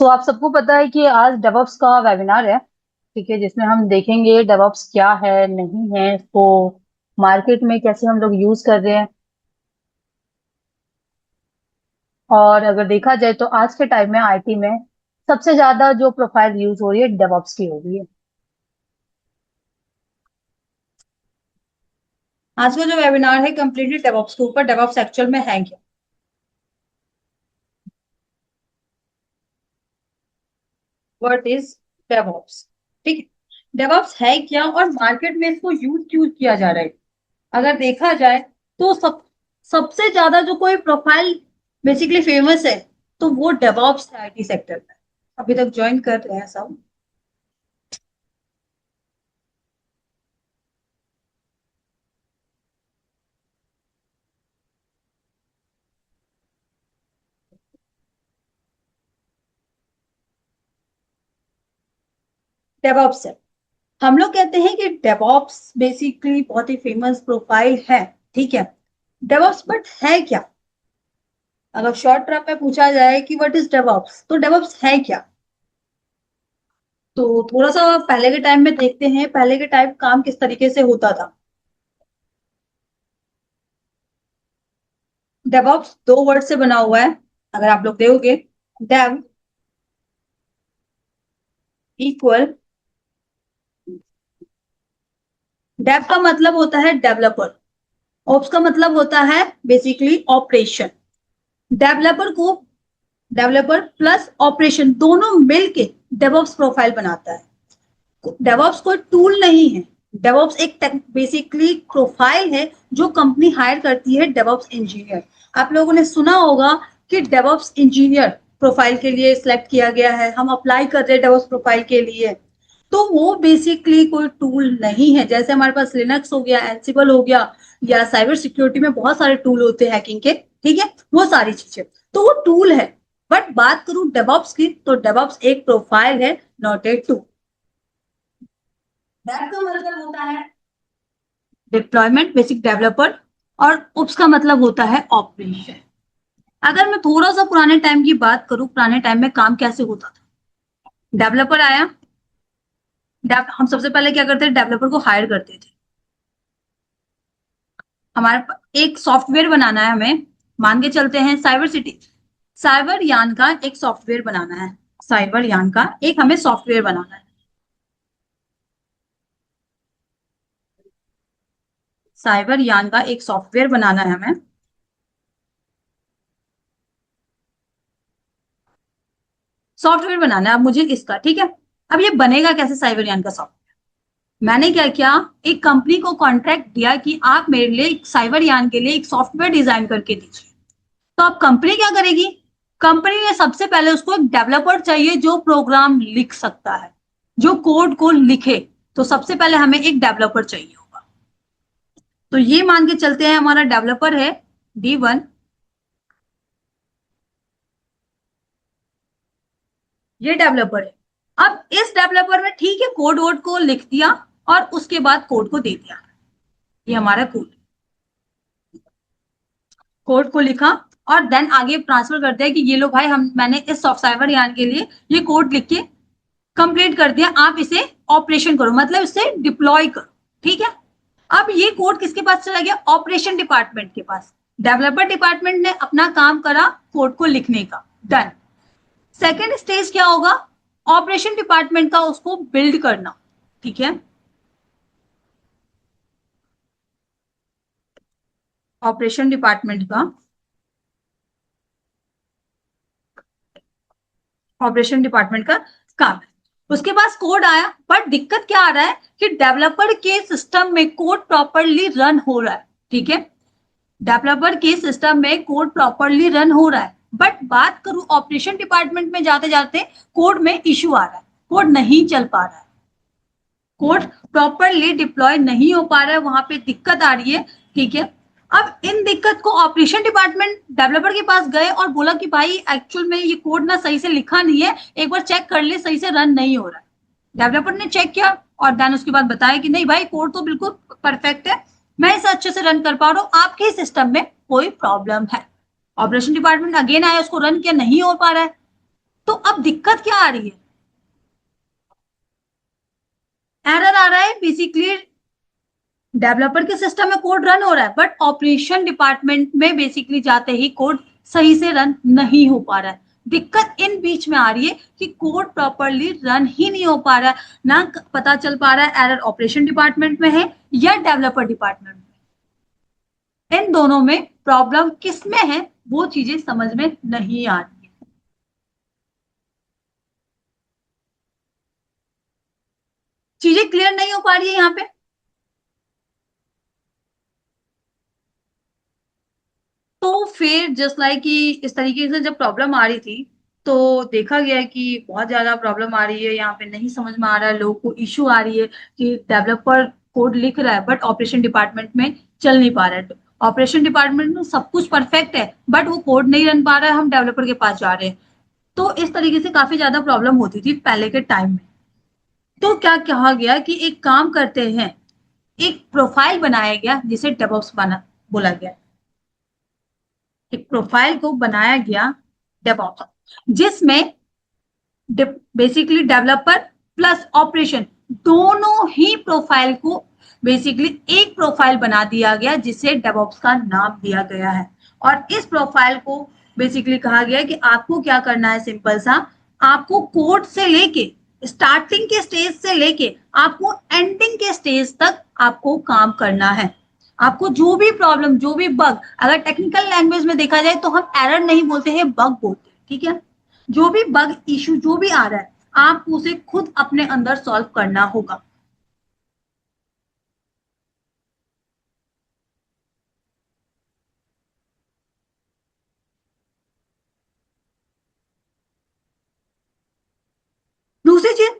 आप सबको पता है कि आज डेवऑप्स का वेबिनार है। ठीक है, जिसमें हम देखेंगे डेवऑप्स क्या है, नहीं है, इसको मार्केट में कैसे हम लोग यूज कर रहे हैं। और अगर देखा जाए तो आज के टाइम में आईटी में सबसे ज्यादा जो प्रोफाइल यूज हो रही है डेवऑप्स की हो रही है। आज का जो वेबिनार है कंप्लीटली डेवऑप्स के ऊपर। डेवऑप्स एक्चुअल में है क्या? What is DevOps? ठीक है, डेवऑप्स है क्या और मार्केट में इसको यूज क्यों किया जा रहा है? अगर देखा जाए तो सबसे ज्यादा जो कोई प्रोफाइल बेसिकली फेमस है तो वो डेवऑप्स है आईटी सेक्टर में। अभी तक ज्वाइन कर रहे हैं सब। डेवऑप्स है। हम लोग कहते हैं कि डेवऑप्स बेसिकली बहुत ही फेमस प्रोफाइल है। ठीक है, डेवऑप्स बट है क्या? अगर शॉर्ट टर्म में पूछा जाए कि व्हाट इज डेवऑप्स, तो डेवऑप्स है क्या? तो थोड़ा सा पहले के टाइम में देखते हैं, पहले के टाइम काम किस तरीके से होता था। डेवऑप्स दो वर्ड से बना हुआ है। अगर आप लोग देखोगे, डेव इक्वल, डेव का मतलब होता है डेवलपर, ऑप्स का मतलब होता है बेसिकली ऑपरेशन। डेवलपर को, डेवलपर प्लस ऑपरेशन दोनों मिलके डेवऑप्स प्रोफाइल बनाता है। डेवऑप्स कोई टूल नहीं है। डेवऑप्स एक बेसिकली प्रोफाइल है जो कंपनी हायर करती है डेवऑप्स इंजीनियर। आप लोगों ने सुना होगा कि डेवऑप्स इंजीनियर प्रोफाइल के लिए सिलेक्ट किया गया है, हम अप्लाई कर रहे हैं डेवऑप्स प्रोफाइल के लिए। तो वो बेसिकली कोई टूल नहीं है। जैसे हमारे पास लिनक्स हो गया, एंसिबल हो गया, या साइबर सिक्योरिटी में बहुत सारे टूल होते हैं हैकिंग के। ठीक है, वो सारी चीजें तो वो टूल है। बट बात करूं डेवऑप्स की, तो डेवऑप्स एक प्रोफाइल है, नॉट ए टूल। दैट का मतलब होता है डिप्लॉयमेंट बेसिक डेवलपर, और उप्स का मतलब होता है ऑपरेशन। अगर मैं थोड़ा सा पुराने टाइम की बात करूं, पुराने टाइम में काम कैसे होता था। डेवलपर आया, हम सबसे पहले क्या करते थे, डेवलपर को हायर करते थे। एक सॉफ्टवेयर बनाना है हमें, मान के चलते हैं साइबर सिटी, साइबर यान का एक सॉफ्टवेयर बनाना है। साइबर यान का एक हमें सॉफ्टवेयर बनाना है। साइबर यान का एक सॉफ्टवेयर बनाना है हमें। सॉफ्टवेयर बनाना है अब मुझे इसका। ठीक है, अब ये बनेगा कैसे साइबर यान का सॉफ्टवेयर? मैंने क्या किया, एक कंपनी को कॉन्ट्रैक्ट दिया कि आप मेरे लिए एक साइबर यान के लिए एक सॉफ्टवेयर डिजाइन करके दीजिए। तो अब कंपनी क्या करेगी? कंपनी ने सबसे पहले उसको एक डेवलपर चाहिए जो प्रोग्राम लिख सकता है, जो कोड को लिखे। तो सबसे पहले हमें एक डेवलपर चाहिए होगा। तो ये मान के चलते हैं हमारा डेवलपर है D1। ये डेवलपर है। अब इस डेवलपर में ठीक है, कोड वोड को लिख दिया और उसके बाद कोड को दे दिया। ये हमारा कोड, कोड को लिखा और देन आगे ट्रांसफर कर दिया कि ये लो भाई, हम मैंने इस सॉफ्टवेयर यान के लिए ये कोड लिख के कंप्लीट कर दिया, आप इसे ऑपरेशन करो, मतलब इसे डिप्लॉय करो। ठीक है, अब ये कोड किसके पास चला गया? ऑपरेशन डिपार्टमेंट के पास। डेवलपर डिपार्टमेंट ने अपना काम करा कोड को लिखने का, डन। सेकेंड स्टेज क्या होगा? ऑपरेशन डिपार्टमेंट का उसको बिल्ड करना। ठीक है, ऑपरेशन डिपार्टमेंट का, ऑपरेशन डिपार्टमेंट का काम है। उसके पास कोड आया, बट दिक्कत क्या आ रहा है कि डेवलपर के सिस्टम में कोड प्रॉपरली रन हो रहा है। ठीक है, डेवलपर के सिस्टम में कोड प्रॉपरली रन हो रहा है, बट बात करूं ऑपरेशन डिपार्टमेंट में जाते जाते कोड में इश्यू आ रहा है, कोड नहीं चल पा रहा है, कोड प्रॉपरली डिप्लॉय नहीं हो पा रहा है, वहां पे दिक्कत आ रही है। ठीक है, अब इन दिक्कत को ऑपरेशन डिपार्टमेंट डेवलपर के पास गए और बोला कि भाई एक्चुअल में ये कोड ना सही से लिखा नहीं है, एक बार चेक कर ले, सही से रन नहीं हो रहा है। डेवलपर ने चेक किया और देन उसके बाद बताया कि नहीं भाई, कोड तो बिल्कुल परफेक्ट है, मैं इसे अच्छे से रन कर पा रहा हूँ, आपके सिस्टम में कोई प्रॉब्लम है। ऑपरेशन डिपार्टमेंट अगेन आया, उसको रन किया, नहीं हो पा रहा है। तो अब दिक्कत क्या आ रही है, एरर आ रहा है बेसिकली, डेवलपर के सिस्टम में कोड रन हो रहा है बट ऑपरेशन डिपार्टमेंट में बेसिकली जाते ही कोड सही से रन नहीं हो पा रहा है। दिक्कत इन बीच में आ रही है कि कोड प्रॉपरली रन ही नहीं हो पा रहा है, ना पता चल पा रहा है एरर ऑपरेशन डिपार्टमेंट में है या डेवलपर डिपार्टमेंट में, इन दोनों में प्रॉब्लम किस में है वो चीजें समझ में नहीं आ रही है। चीजें क्लियर नहीं हो पा रही है यहाँ पे। तो फिर जस्ट लाइक कि इस तरीके से जब प्रॉब्लम आ रही थी तो देखा गया कि बहुत ज्यादा प्रॉब्लम आ रही है, यहाँ पे नहीं समझ में आ रहा है, लोगों को इश्यू आ रही है कि डेवलपर कोड लिख रहा है बट ऑपरेशन डिपार्टमेंट में चल नहीं पा रहा है। ऑपरेशन डिपार्टमेंट में सब कुछ परफेक्ट है बट वो कोड नहीं रन पा रहा है, हम डेवलपर के पास जा रहे हैं। तो इस तरीके से काफी ज्यादा प्रॉब्लम होती थी पहले के टाइम में। तो क्या कहा गया कि एक काम करते हैं, एक प्रोफाइल बनाया गया जिसे डेवऑप्स बना बोला गया। एक प्रोफाइल को बनाया गया डेवऑप्स, जिसमें बेसिकली डेवलपर प्लस ऑपरेशन दोनों ही प्रोफाइल को बेसिकली एक प्रोफाइल बना दिया गया जिसे डेवऑप्स का नाम दिया गया है। और इस प्रोफाइल को बेसिकली कहा गया कि आपको क्या करना है, सिंपल सा, आपको कोड से लेके स्टार्टिंग के स्टेज से लेके आपको एंडिंग के स्टेज तक आपको काम करना है। आपको जो भी प्रॉब्लम, जो भी बग, अगर टेक्निकल लैंग्वेज में देखा जाए तो हम एरर नहीं बोलते हैं, बग बोलते हैं, ठीक है। जो भी बग इश्यू जो भी आ रहा है आपको उसे खुद अपने अंदर सॉल्व करना होगा। दूसरी चीज,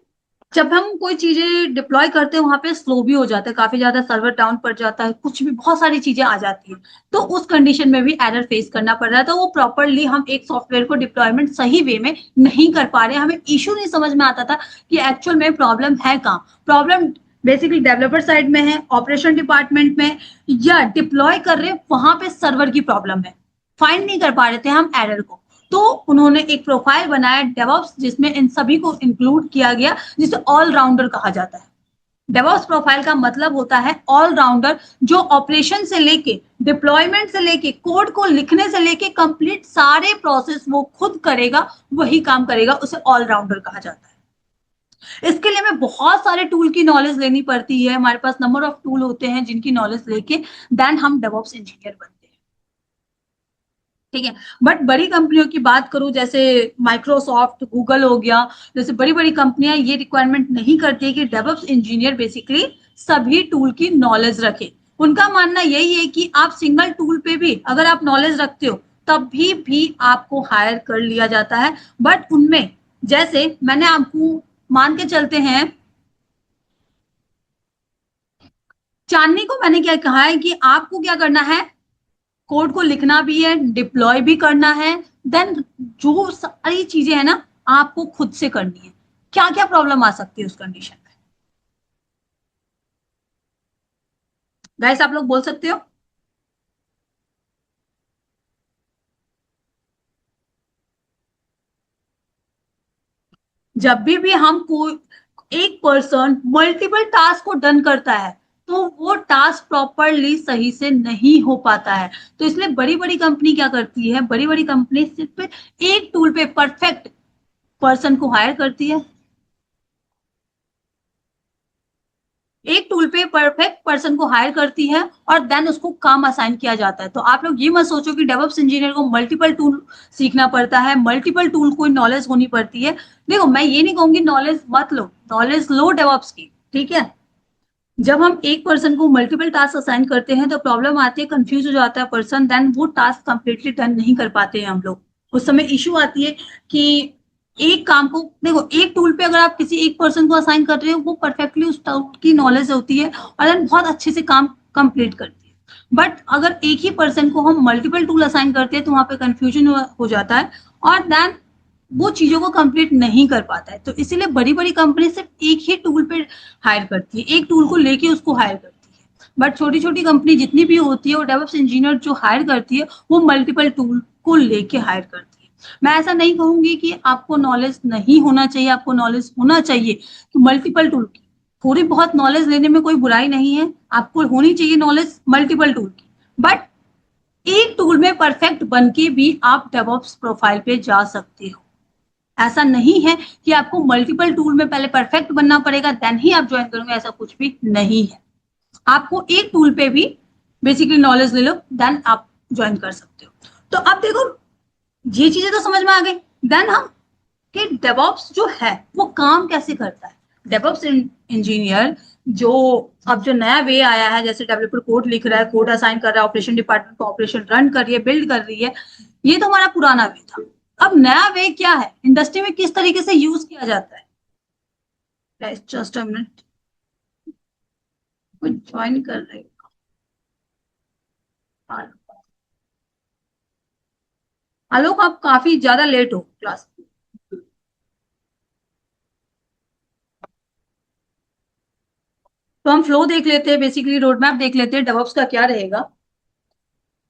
जब हम कोई चीजें डिप्लॉय करते हैं वहां पे स्लो भी हो जाता है, काफी ज्यादा सर्वर डाउन पड़ जाता है, कुछ भी बहुत सारी चीजें आ जाती है, तो उस कंडीशन में भी एरर फेस करना पड़ रहा है। तो वो प्रॉपरली हम एक सॉफ्टवेयर को डिप्लॉयमेंट सही वे में नहीं कर पा रहे हैं, हमें इश्यू नहीं समझ में आता था कि एक्चुअल में प्रॉब्लम है कहाँ। प्रॉब्लम बेसिकली डेवलपर साइड में है, ऑपरेशन डिपार्टमेंट में, या डिप्लॉय कर रहे वहां पे सर्वर की प्रॉब्लम है, फाइंड नहीं कर पा रहे थे हम एरर को। तो उन्होंने एक प्रोफाइल बनाया डेवऑप्स जिसमें इन सभी को इंक्लूड किया गया, जिसे ऑलराउंडर कहा जाता है। डेवऑप्स प्रोफाइल का मतलब होता है ऑलराउंडर, जो ऑपरेशन से लेके डिप्लॉयमेंट से लेके कोड को लिखने से लेके कंप्लीट सारे प्रोसेस वो खुद करेगा, वही काम करेगा, उसे ऑलराउंडर कहा जाता है। इसके लिए हमें बहुत सारे टूल की नॉलेज लेनी पड़ती है, हमारे पास नंबर ऑफ टूल होते हैं जिनकी नॉलेज लेके देन हम डेवऑप्स इंजीनियर बनते हैं, ठीक है। बट बड़ी कंपनियों की बात करूं, जैसे माइक्रोसॉफ्ट, गूगल हो गया, जैसे बड़ी बड़ी कंपनियां ये रिक्वायरमेंट नहीं करती कि डेवऑप्स इंजीनियर बेसिकली सभी टूल की नॉलेज रखे। उनका मानना यही है कि आप सिंगल टूल पे भी अगर आप नॉलेज रखते हो तब भी आपको हायर कर लिया जाता है। बट उनमें जैसे मैंने आपको मान के चलते हैं, चांदनी को मैंने क्या कहा है कि आपको क्या करना है, कोड को लिखना भी है, डिप्लॉय भी करना है, देन जो सारी चीजें है ना आपको खुद से करनी है। क्या क्या प्रॉब्लम आ सकती है उस कंडीशन में, गाइस आप लोग बोल सकते हो। जब भी हम कोई एक पर्सन मल्टीपल टास्क को डन करता है तो वो टास्क प्रॉपरली सही से नहीं हो पाता है। तो इसलिए बड़ी बड़ी कंपनी क्या करती है, बड़ी बड़ी कंपनी सिर्फ एक टूल पे परफेक्ट पर्सन को हायर करती है, एक टूल पे परफेक्ट पर्सन को हायर करती है और देन उसको काम असाइन किया जाता है। तो आप लोग ये मत सोचो कि डेवऑप्स इंजीनियर को मल्टीपल टूल सीखना पड़ता है, मल्टीपल टूल को नॉलेज होनी पड़ती है। देखो मैं ये नहीं कहूंगी नॉलेज मत लो, नॉलेज लो डेवऑप्स की, ठीक है। जब हम एक पर्सन को मल्टीपल टास्क असाइन करते हैं तो प्रॉब्लम आती है, कंफ्यूज हो जाता है पर्सन, देन वो टास्क कंप्लीटली डन नहीं कर पाते हैं हम लोग। उस समय इश्यू आती है कि एक काम को देखो, एक टूल पे अगर आप किसी एक पर्सन को असाइन कर रहे हो वो परफेक्टली उस टूल की नॉलेज होती है और देन बहुत अच्छे से काम कंप्लीट करती है। बट अगर एक ही पर्सन को हम मल्टीपल टूल असाइन करते हैं तो वहां पे कंफ्यूजन हो जाता है और देन वो चीजों को कंप्लीट नहीं कर पाता है। तो इसीलिए बड़ी बड़ी कंपनी सिर्फ एक ही टूल पे हायर करती है, एक टूल को लेके उसको हायर करती है। बट छोटी छोटी कंपनी जितनी भी होती है वो डेवऑप्स इंजीनियर जो हायर करती है वो मल्टीपल टूल को लेके हायर करती है। मैं ऐसा नहीं कहूंगी कि आपको नॉलेज नहीं होना चाहिए, आपको नॉलेज होना चाहिए कि मल्टीपल टूल की, थोड़ी बहुत नॉलेज लेने में कोई बुराई नहीं है, आपको होनी चाहिए नॉलेज मल्टीपल टूल की, बट एक टूल में परफेक्ट बन के भी आप डेवऑप्स प्रोफाइल पे जा सकते हो। ऐसा नहीं है कि आपको मल्टीपल टूल में पहले परफेक्ट बनना पड़ेगा देन ही आप ज्वाइन करोगे, ऐसा कुछ भी नहीं है। आपको एक टूल पे भी बेसिकली नॉलेज ले लो देन आप ज्वाइन कर सकते हो। तो अब देखो ये चीजें तो समझ में आ गई। देन हम कि डेवऑप्स जो है वो काम कैसे करता है। डेवऑप्स इंजीनियर जो अब जो नया वे आया है, जैसे डेवलपर कोड लिख रहा है, कोड असाइन कर रहा है, ऑपरेशन डिपार्टमेंट को ऑपरेशन रन कर रही है, बिल्ड कर रही है, ये तो हमारा पुराना वे था। अब नया वे क्या है, इंडस्ट्री में किस तरीके से यूज किया जाता है। जस्ट अ मिनट, कोई ज्वाइन कर रहे हैं। आलोक आप काफी ज्यादा लेट हो क्लास। तो हम फ्लो देख लेते हैं, बेसिकली रोड मैप देख लेते हैं डेवऑप्स का क्या रहेगा।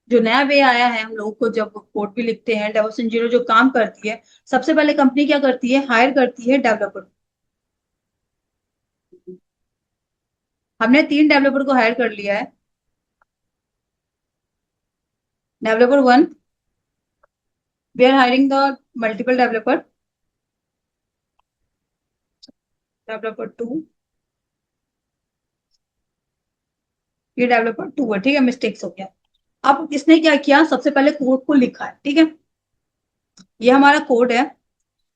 जो नया वे आया है, हम लोगों को जब कोड भी लिखते हैं, डेवऑप्स इंजीनियर जो काम करती है, सबसे पहले कंपनी क्या करती है, हायर करती है डेवलपर। हमने 3 डेवलपर को हायर कर लिया है। Developer 1, we are hiring the multiple developer. Developer 2, ये डेवलपर 2 है, ठीक है, मिस्टेक्स हो गया। अब इसने क्या किया, सबसे पहले कोड को लिखा है, ठीक है, ये हमारा कोड है।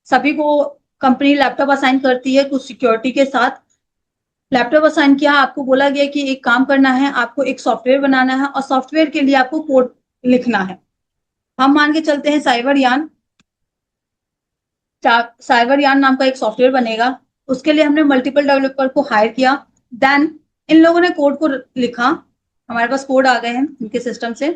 सभी को कंपनी लैपटॉप असाइन करती है कुछ सिक्योरिटी के साथ। लैपटॉप असाइन किया, आपको बोला गया कि एक काम करना है, आपको एक सॉफ्टवेयर बनाना है और सॉफ्टवेयर के लिए आपको कोड लिखना है। हम मान के चलते हैं साइबर यान, साइबर यान नाम का एक सॉफ्टवेयर बनेगा। उसके लिए हमने मल्टीपल डेवलपर को हायर किया। देन इन लोगों ने कोड को लिखा, हमारे पास कोड आ गए हैं इनके सिस्टम से।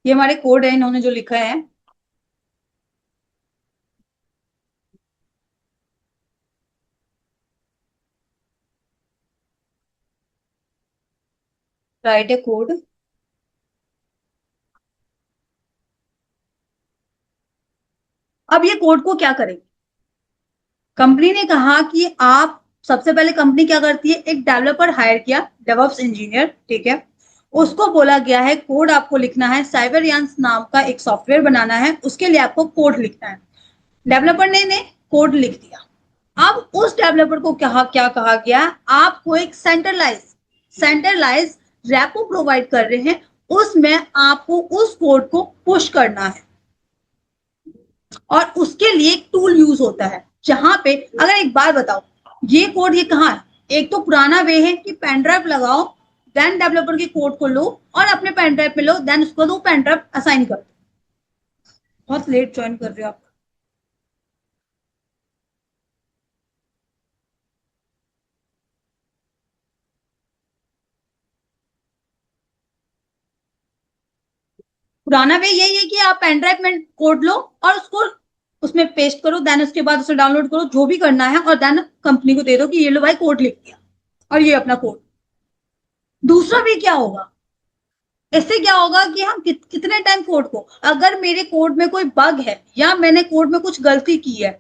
ये हमारे कोड है, इन्होंने जो लिखा है। राइट ए कोड। अब ये कोड को क्या करेंगे, कंपनी ने कहा कि आप सबसे पहले कंपनी क्या करती है, एक डेवलपर हायर किया, डेवऑप्स इंजीनियर, ठीक है। उसको बोला गया है कोड आपको लिखना है, साइबर यान्स नाम का एक सॉफ्टवेयर बनाना है, उसके लिए आपको कोड लिखना है। डेवलपर ने कोड लिख दिया। अब उस डेवलपर को क्या क्या कहा गया, आपको एक सेंट्रलाइज रैपो प्रोवाइड कर रहे हैं, उसमें आपको उस कोड को पुश करना है। और उसके लिए एक टूल यूज होता है, जहां पे अगर एक बार बताओ, ये कोड ये कहाँ है, एक तो पुराना वे है कि पेन ड्राइव लगाओ, देन डेवलपर के कोड को लो और अपने पेन ड्राइव पे लो, देन उसको दो पेन ड्राइव असाइन कर दो। बहुत लेट ज्वाइन कर रहे हो आप। पुराना वे यही है कि आप पेन ड्राइव में कोड लो और उसको उसमें पेस्ट करो, देन उसके बाद उसे डाउनलोड करो, जो भी करना है, और देन कंपनी को दे दो कि ये लो भाई कोड लिख दिया, और ये अपना कोड। दूसरा वे क्या होगा, इससे क्या होगा कि हम कितने टाइम कोड को, अगर मेरे कोड में कोई बग है या मैंने कोड में कुछ गलती की है,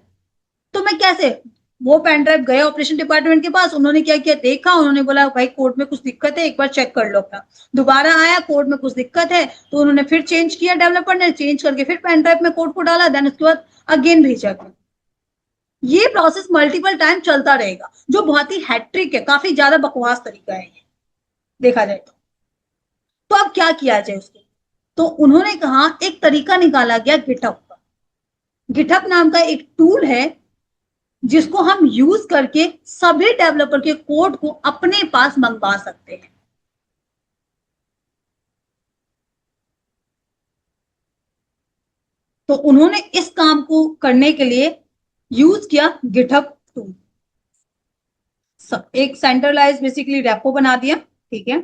तो मैं कैसे, वो पेन ड्राइव गए ऑपरेशन डिपार्टमेंट के पास, उन्होंने क्या किया, देखा, उन्होंने बोला भाई कोड में कुछ दिक्कत है, एक बार चेक कर लो अपना। दोबारा आया, कोड में कुछ दिक्कत है, तो उन्होंने फिर चेंज किया, डेवलपर ने चेंज करके फिर पेन ड्राइव में कोड को डाला, देन उसके बाद अगेन भेजा गया। ये प्रोसेस मल्टीपल टाइम चलता रहेगा, जो बहुत ही हैट्रिक है, काफी ज्यादा बकवास तरीका है ये, देखा जाए तो अब क्या किया जाए उसके, तो उन्होंने कहा एक तरीका निकाला गया गिटहब का। गिटहब नाम का एक टूल है जिसको हम यूज करके सभी डेवलपर के कोड को अपने पास मंगवा सकते हैं। तो उन्होंने इस काम को करने के लिए यूज किया गिटहब टूल। एक सेंट्रलाइज बेसिकली रेपो बना दिया, ठीक है।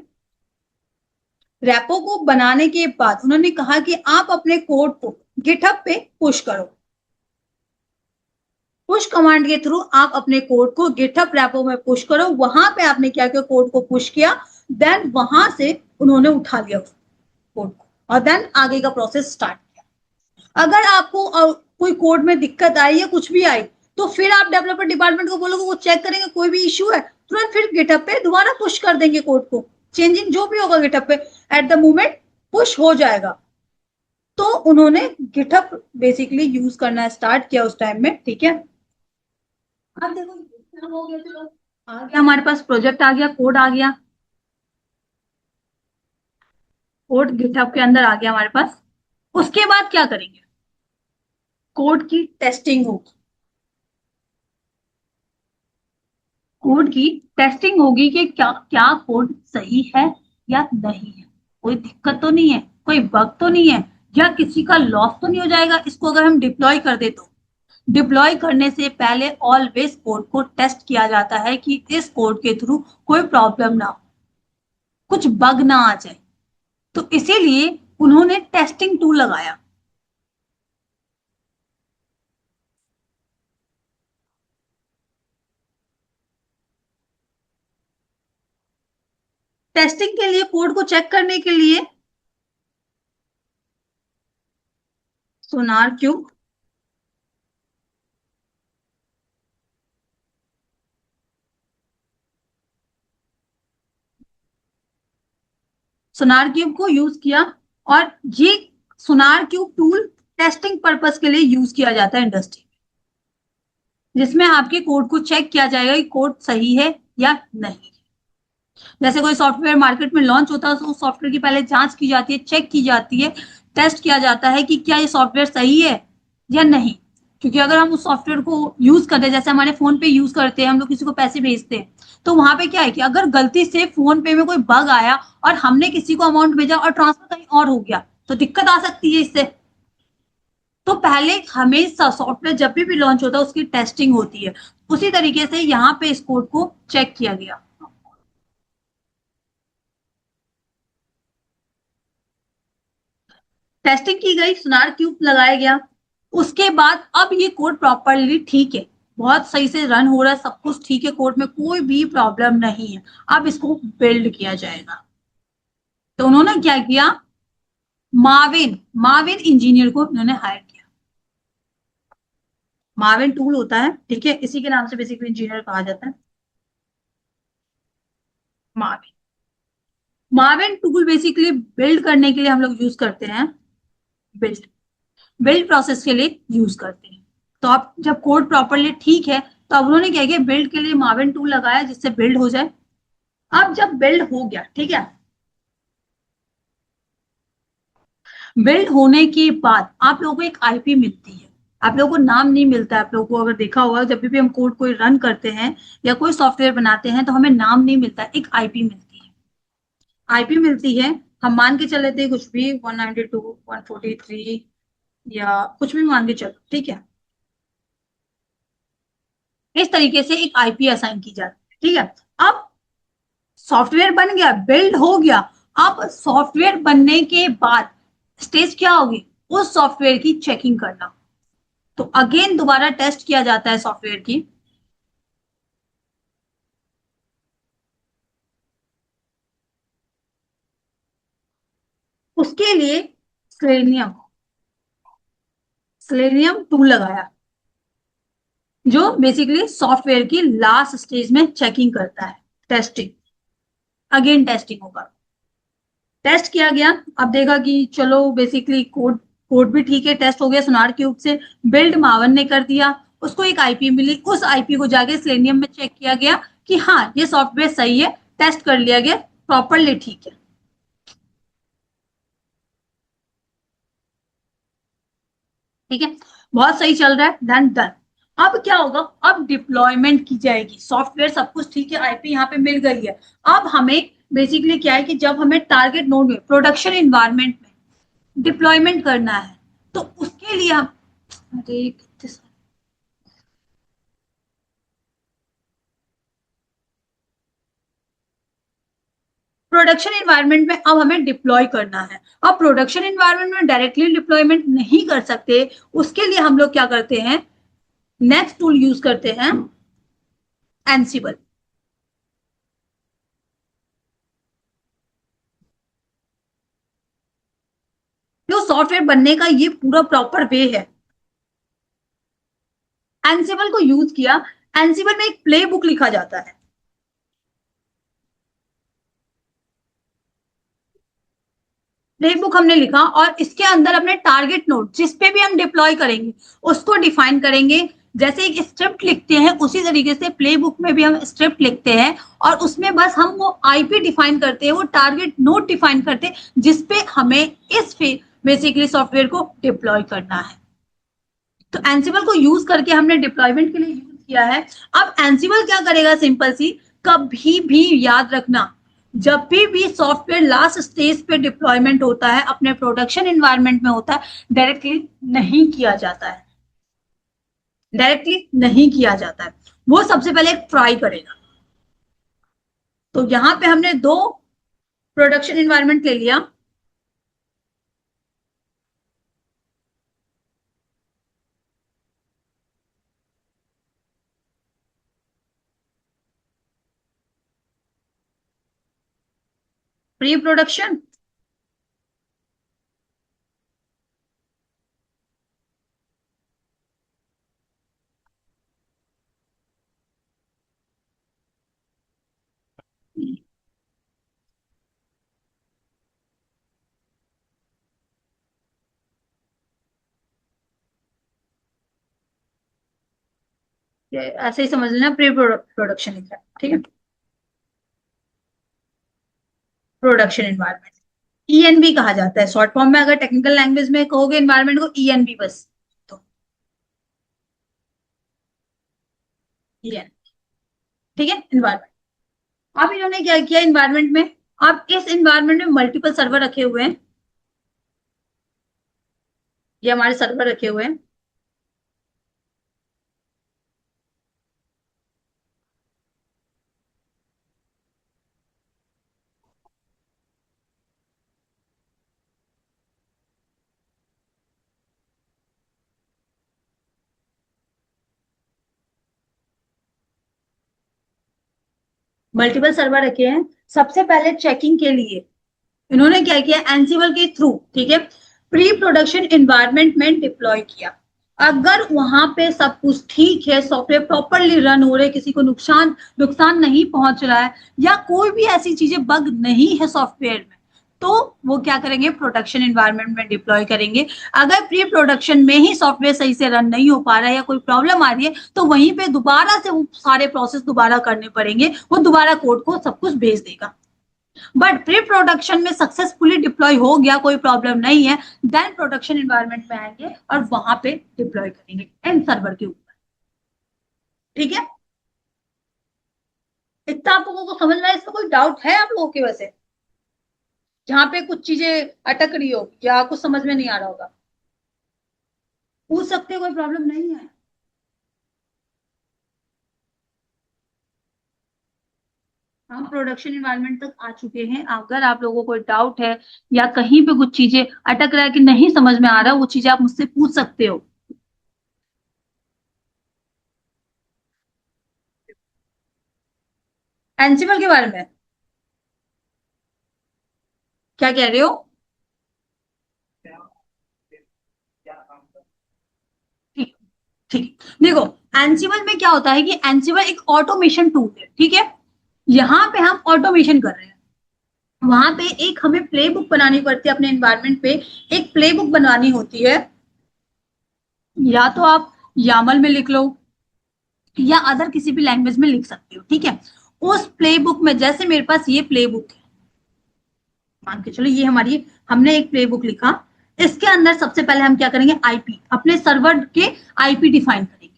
रेपो को बनाने के बाद उन्होंने कहा कि आप अपने कोड को गिटहब पे पुश करो। पुश कमांड के थ्रू आप अपने कोड को गिटहब रेपो में पुश करो, वहां पे आपने क्या किया, कोड को पुश किया, देन वहां से उन्होंने उठा लिया कोड को और देन आगे का प्रोसेस स्टार्ट किया। अगर आपको कोई कोड में दिक्कत आई या कुछ भी आई तो फिर आप डेवलपर डिपार्टमेंट को बोलोगे, वो चेक करेंगे, कोई भी इश्यू है तुरंत फिर गिटहब पे दोबारा पुश कर देंगे कोड को, चेंजिंग जो भी होगा गिटहब पे एट द मोमेंट पुश हो जाएगा। तो उन्होंने गिटहब बेसिकली यूज करना स्टार्ट किया उस टाइम में, ठीक है। अब देखो क्या हो गया, चलो आ गया हमारे पास प्रोजेक्ट, आ गया कोड, आ गया कोड गिटहब के अंदर आ गया हमारे पास। उसके बाद क्या करेंगे, कोड की टेस्टिंग होगी, कोड की टेस्टिंग होगी कि क्या क्या कोड सही है या नहीं है, कोई दिक्कत तो नहीं है, कोई बग तो नहीं है, या किसी का लॉस तो नहीं हो जाएगा इसको अगर हम डिप्लॉय कर दे तो। डिप्लॉय करने से पहले ऑलवेज कोड को टेस्ट किया जाता है कि इस कोड के थ्रू कोई प्रॉब्लम ना हो, कुछ बग ना आ जाए, तो इसीलिए उन्होंने टेस्टिंग टूल लगाया। टेस्टिंग के लिए, कोड को चेक करने के लिए सोनार क्यूब, सोनार क्यूब को यूज किया, और ये सोनार क्यूब टूल टेस्टिंग पर्पस के लिए यूज किया जाता है इंडस्ट्री, जिसमें आपके कोड को चेक किया जाएगा कि कोड सही है या नहीं। जैसे कोई सॉफ्टवेयर मार्केट में लॉन्च होता है तो उस सॉफ्टवेयर की पहले जांच की जाती है, चेक की जाती है, टेस्ट किया जाता है कि क्या ये सॉफ्टवेयर सही है या नहीं। क्योंकि अगर हम उस सॉफ्टवेयर को यूज करते हैं, जैसे हमारे फोन पे यूज करते हैं, हम लोग किसी को पैसे भेजते हैं, तो वहां पे क्या है कि अगर गलती से फोन पे में कोई बग आया और हमने किसी को अमाउंट भेजा और ट्रांसफर कहीं और हो गया तो दिक्कत आ सकती है इससे। तो पहले हमेशा सॉफ्टवेयर जब भी लॉन्च होता है उसकी टेस्टिंग होती है, उसी तरीके से यहाँ पे इस कोड को चेक किया गया, टेस्टिंग की गई, सोनार क्यूब लगाया गया। उसके बाद अब ये कोड प्रॉपरली ठीक है, बहुत सही से रन हो रहा है, सब कुछ ठीक है, कोड में कोई भी प्रॉब्लम नहीं है, अब इसको बिल्ड किया जाएगा। तो उन्होंने क्या किया, माविन माविन इंजीनियर को उन्होंने हायर किया। माविन टूल होता है, ठीक है, इसी के नाम से बेसिकली इंजीनियर कहा जाता है, Mauvin. Mauvin tool basically build करने के लिए हम लोग यूज करते हैं, बिल्ड बिल्ड प्रोसेस के लिए यूज करते हैं। तो आप जब कोड प्रॉपरली ठीक है तो अब उन्होंने क्या किया, बिल्ड के लिए माविन टूल लगाया जिससे बिल्ड हो जाए। अब जब बिल्ड हो गया, ठीक है, बिल्ड होने के बाद आप लोगों को एक आईपी मिलती है, आप लोगों को नाम नहीं मिलता है। आप लोगों को अगर देखा होगा जब भी हम कोड कोई रन करते हैं या कोई सॉफ्टवेयर बनाते हैं तो हमें नाम नहीं मिलता, एक आईपी मिलती है, आईपी मिलती है। हम मान के चले थे कुछ भी 192 143 या कुछ भी मान के चलो, ठीक है, इस तरीके से एक आईपी असाइन की जाती है, ठीक है। अब सॉफ्टवेयर बन गया, बिल्ड हो गया। अब सॉफ्टवेयर बनने के बाद स्टेज क्या होगी, उस सॉफ्टवेयर की चेकिंग करना। तो अगेन दोबारा टेस्ट किया जाता है सॉफ्टवेयर की, उसके लिए सेलेनियम सेलेनियम टूल लगाया जो बेसिकली सॉफ्टवेयर की लास्ट स्टेज में चेकिंग करता है, टेस्टिंग, अगेन टेस्टिंग होगा। टेस्ट किया गया, अब देखा कि चलो बेसिकली कोड कोड भी ठीक है, टेस्ट हो गया सोनार क्यूब से, बिल्ड मावन ने कर दिया, उसको एक आईपी मिली, उस आईपी को जाके सेलेनियम में चेक किया गया कि हाँ ये सॉफ्टवेयर सही है, टेस्ट कर लिया गया, प्रॉपरली ठीक है, ठीक है, बहुत सही चल रहा है, डन डन। अब क्या होगा, अब डिप्लॉयमेंट की जाएगी, सॉफ्टवेयर सब कुछ ठीक है, आईपी यहाँ पे मिल गई है। अब हमें बेसिकली क्या है कि जब हमें टारगेट नोड में प्रोडक्शन इन्वायरमेंट में डिप्लॉयमेंट करना है तो उसके लिए हम, अरे प्रोडक्शन इन्वायरमेंट में अब हमें डिप्लॉय करना है। अब प्रोडक्शन इन्वायरमेंट में डायरेक्टली डिप्लॉयमेंट नहीं कर सकते, उसके लिए हम लोग क्या करते हैं, नेक्स्ट टूल यूज करते हैं एनसिबल। जो सॉफ्टवेयर बनने का ये पूरा प्रॉपर वे है। एनसिबल को यूज किया, एनसिबल में एक प्ले बुक लिखा जाता है। प्ले बुक हमने लिखा और इसके अंदर अपने टारगेट नोड जिस पे भी हम डिप्लॉय करेंगे उसको डिफाइन करेंगे। जैसे एक स्क्रिप्ट लिखते हैं उसी तरीके से प्ले बुक में भी हम स्क्रिप्ट लिखते हैं और उसमें बस हम वो आईपी डिफाइन करते हैं, वो टारगेट नोड डिफाइन करते हैं जिसपे हमें इस बेसिकली सॉफ्टवेयर को डिप्लॉय करना है। तो एनसिबल को यूज करके हमने डिप्लॉयमेंट के लिए यूज किया है। अब एनसिबल क्या करेगा, सिंपल सी, कभी भी याद रखना, जब भी सॉफ्टवेयर लास्ट स्टेज पे डिप्लॉयमेंट होता है, अपने प्रोडक्शन एनवायरनमेंट में होता है, डायरेक्टली नहीं किया जाता है, डायरेक्टली नहीं किया जाता है, वो सबसे पहले एक ट्राई करेगा। तो यहां पे हमने दो प्रोडक्शन एनवायरनमेंट ले लिया। प्री प्रोडक्शन, ऐसे ही समझ लेना, प्री प्रोडक्शन लिखा है, ठीक है। प्रोडक्शन एनवायरनमेंट ईएनबी कहा जाता है शॉर्ट फॉर्म में, अगर टेक्निकल लैंग्वेज में कहोगे एनवायरनमेंट को ईएनबी बस। तो ईएन, ठीक है, एनवायरनमेंट। अब इन्होंने क्या किया एनवायरनमेंट में, अब इस एनवायरनमेंट में मल्टीपल सर्वर रखे हुए हैं, ये हमारे सर्वर रखे हुए हैं। मल्टीपल सर्वर रखे हैं। सबसे पहले चेकिंग के लिए इन्होंने क्या किया, एनसिबल के थ्रू, ठीक है, प्री प्रोडक्शन एनवायरनमेंट में डिप्लॉय किया। अगर वहां पे सब कुछ ठीक है, सॉफ्टवेयर प्रॉपरली रन हो रहे, किसी को नुकसान नुकसान नहीं पहुंच रहा है या कोई भी ऐसी चीजें बग नहीं है सॉफ्टवेयर में, तो वो क्या करेंगे, प्रोडक्शन एनवायरनमेंट में डिप्लॉय करेंगे। अगर प्री प्रोडक्शन में ही सॉफ्टवेयर सही से रन नहीं हो पा रहा है या कोई प्रॉब्लम आ रही है तो वहीं पे दोबारा से वो सारे प्रोसेस दोबारा करने पड़ेंगे, वो दोबारा कोड को सब कुछ भेज देगा। बट प्री प्रोडक्शन में सक्सेसफुली डिप्लॉय हो गया, कोई प्रॉब्लम नहीं है, देन प्रोडक्शन एनवायरनमेंट में आएंगे और वहां पे डिप्लॉय करेंगे एंड सर्वर के ऊपर, ठीक है। इतना आप लोगों को समझ में आया? इसमें कोई डाउट है आप लोगों के वैसे, जहां पे कुछ चीजें अटक रही हो या कुछ समझ में नहीं आ रहा होगा, पूछ सकते हो, कोई प्रॉब्लम नहीं है। हम प्रोडक्शन एनवायरनमेंट तक आ चुके हैं। अगर आप लोगों को कोई डाउट है या कहीं पे कुछ चीजें अटक रहा है कि नहीं समझ में आ रहा, वो चीजें आप मुझसे पूछ सकते हो। एनसिबल के बारे में क्या कह रहे हो? ठीक, ठीक, देखो, एनसिबल में क्या होता है कि एनसिबल एक ऑटोमेशन टूल है, ठीक है। यहाँ पे हम ऑटोमेशन कर रहे हैं, वहां पे एक हमें प्ले बुक बनानी पड़ती है अपने एनवायरनमेंट पे, एक प्ले बुक बनवानी होती है, या तो आप यामल में लिख लो या अदर किसी भी लैंग्वेज में लिख सकते हो, ठीक है। उस प्ले बुक में, जैसे मेरे पास ये प्ले बुक है, मान के चलो ये हमारी, हमने एक प्ले बुक लिखा, इसके अंदर सबसे पहले हम क्या करेंगे, आईपी, अपने सर्वर के आईपी डिफाइन करेंगे।